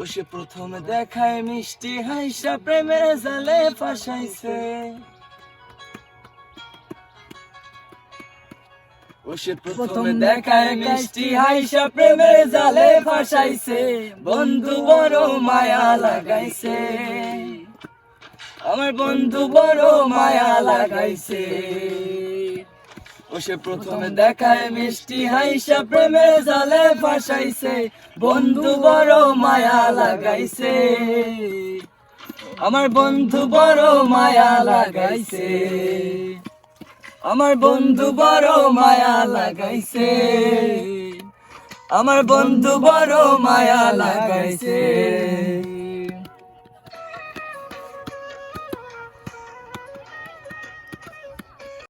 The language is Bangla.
ও সে প্রথম দেখায় মিষ্টি হাইসা প্রেমের জালে ফাঁসাইছে। ও সে প্রথম দেখায় মিষ্টি হাইসা প্রেমের জালে ফাঁসাইছে। বন্ধু বড় মায়া লাগাইছে, আমার বন্ধু বড় মায়া লাগাইছে। ও সে প্রথমে দেখায় মিষ্টি হাইসা প্রেমের জালে ফাঁসাইছে। বন্ধু বড় মায়া লাগাইছে, আমার বন্ধু বড় মায়া লাগাইছে। আমার বন্ধু বড় মায়া লাগাইছে, আমার বন্ধু বড় মায়া লাগাইছে।